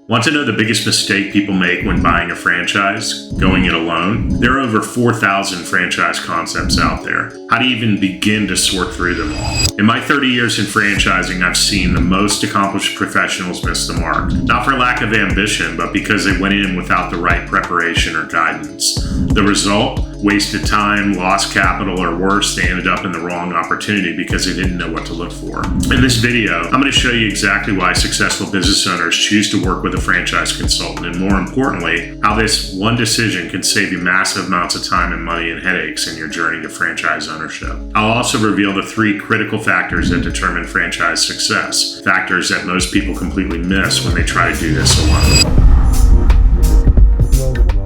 Want to know the biggest mistake people make when buying a franchise? Going it alone? There are over 4,000 franchise concepts out there. How do you even begin to sort through them all? In my 30 years in franchising, I've seen the most accomplished professionals miss the mark. Not for lack of ambition, but because they went in without the right preparation or guidance. The result? Wasted time, lost capital, or worse, they ended up in the wrong opportunity because they didn't know what to look for. In this video, I'm going to show you exactly why successful business owners choose to work with a franchise consultant, and more importantly, how this one decision can save you massive amounts of time and money and headaches in your journey to franchise ownership. I'll also reveal the 3 critical factors that determine franchise success, factors that most people completely miss when they try to do this alone.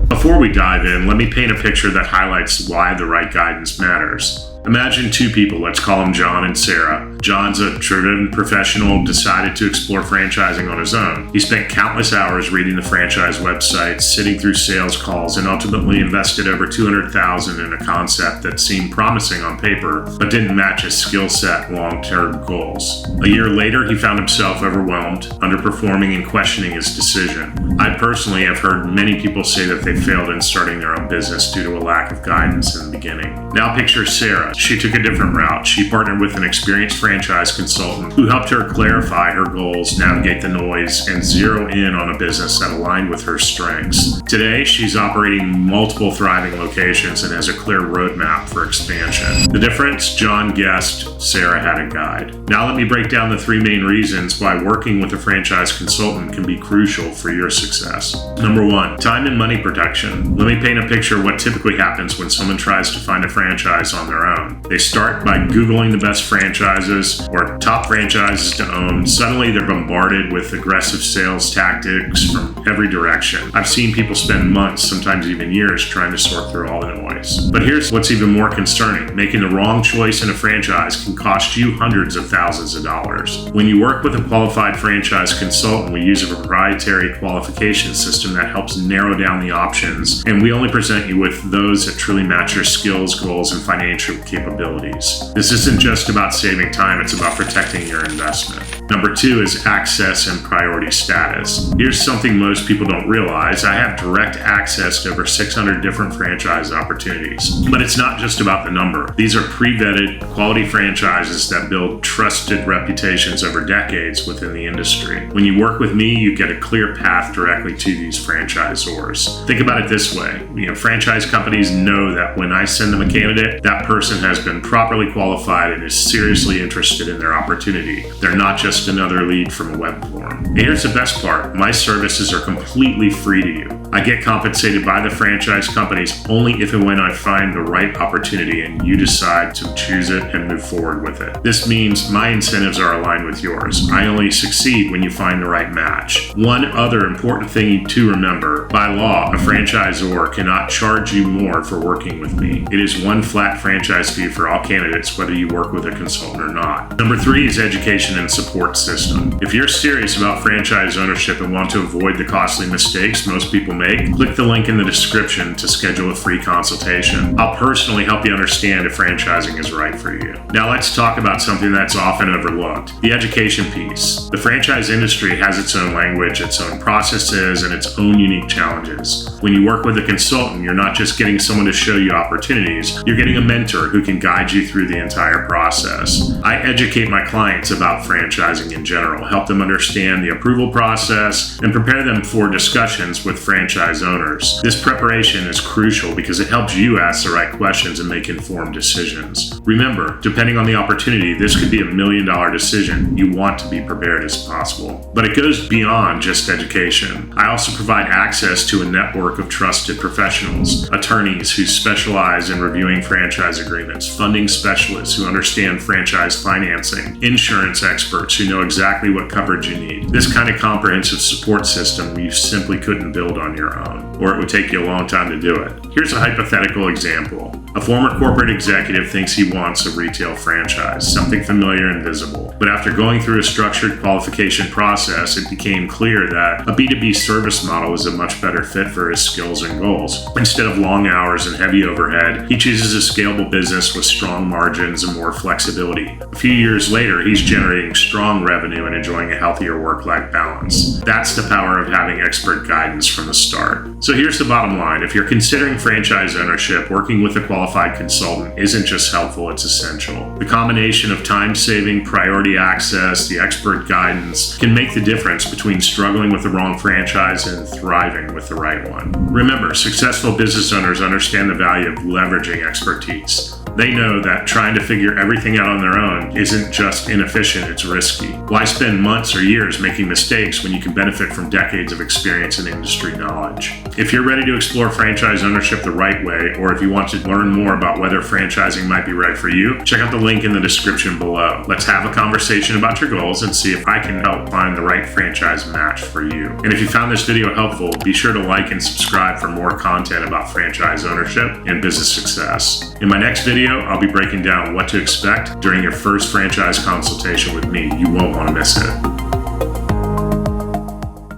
Before we dive in, let me paint a picture that highlights why the right guidance matters. Imagine 2 people, let's call them John and Sarah. John's a driven professional, decided to explore franchising on his own. He spent countless hours reading the franchise websites, sitting through sales calls, and ultimately invested over $200,000 in a concept that seemed promising on paper, but didn't match his skill set and long-term goals. A year later, he found himself overwhelmed, underperforming, and questioning his decision. I personally have heard many people say that they failed in starting their own business due to a lack of guidance in the beginning. Now picture Sarah. She took a different route. She partnered with an experienced franchise consultant who helped her clarify her goals, navigate the noise, and zero in on a business that aligned with her strengths. Today, she's operating multiple thriving locations and has a clear roadmap for expansion. The difference? John guessed, Sarah had a guide. Now let me break down the 3 main reasons why working with a franchise consultant can be crucial for your success. Number 1, time and money protection. Let me paint a picture of what typically happens when someone tries to find a franchise on their own. They start by Googling the best franchises or top franchises to own. Suddenly, they're bombarded with aggressive sales tactics from every direction. I've seen people spend months, sometimes even years, trying to sort through all the noise. But here's what's even more concerning. Making the wrong choice in a franchise can cost you hundreds of thousands of dollars. When you work with a qualified franchise consultant, we use a proprietary qualification system that helps narrow down the options, and we only present you with those that truly match your skills, goals, and financial capabilities. This isn't just about saving time, it's about protecting your investment. Number 2 is access and priority status. Here's something most people don't realize. I have direct access to over 600 different franchise opportunities. But it's not just about the number. These are pre-vetted, quality franchises that build trusted reputations over decades within the industry. When you work with me, you get a clear path directly to these franchisors. Think about it this way. Franchise companies know that when I send them a candidate, that person has been properly qualified and is seriously interested in their opportunity. They're not just another lead from a web form. And here's the best part. My services are completely free to you. I get compensated by the franchise companies only if and when I find the right opportunity and you decide to choose it and move forward with it. This means my incentives are aligned with yours. I only succeed when you find the right match. One other important thing to remember, by law, a franchisor cannot charge you more for working with me. It is one flat franchise fee for all candidates, whether you work with a consultant or not. Number 3 is education and support system. If you're serious about franchise ownership and want to avoid the costly mistakes most people make, click the link in the description to schedule a free consultation. I'll personally help you understand if franchising is right for you. Now let's talk about something that's often overlooked, the education piece. The franchise industry has its own language, its own processes, and its own unique challenges. When you work with a consultant, you're not just getting someone to show you opportunities, you're getting a mentor who can guide you through the entire process. I educate my clients about franchising in general, help them understand the approval process, and prepare them for discussions with franchise owners. This preparation is crucial because it helps you ask the right questions and make informed decisions. Remember, depending on the opportunity, this could be $1 million decision. You want to be prepared as possible. But it goes beyond just education. I also provide access to a network of trusted professionals, attorneys who specialize in reviewing franchise agreements, funding specialists who understand franchise financing, insurance experts who know exactly what coverage you need. This kind of comprehensive support system you simply couldn't build on your own, or it would take you a long time to do it. Here's a hypothetical example. A former corporate executive thinks he wants a retail franchise, something familiar and visible. But after going through a structured qualification process, it became clear that a B2B service model is a much better fit for his skills and goals. Instead of long hours and heavy overhead, he chooses a scalable business with strong margins and more flexibility. A few years later, he's generating strong revenue and enjoying a healthier work-life balance. That's the power of having expert guidance from the start. So here's the bottom line. If you're considering franchise ownership, working with a qualified consultant isn't just helpful, it's essential. The combination of time-saving, priority access, the expert guidance can make the difference between struggling with the wrong franchise and thriving with the right one. Remember, successful business owners understand the value of leveraging expertise. They know that trying to figure everything out on their own isn't just inefficient, it's risky. Why spend months or years making mistakes when you can benefit from decades of experience and industry knowledge? If you're ready to explore franchise ownership the right way, or if you want to learn more about whether franchising might be right for you, check out the link in the description below. Let's have a conversation about your goals and see if I can help find the right franchise match for you. And if you found this video helpful, be sure to like and subscribe for more content about franchise ownership and business success. In my next video, I'll be breaking down what to expect during your first franchise consultation with me. You won't want to miss it.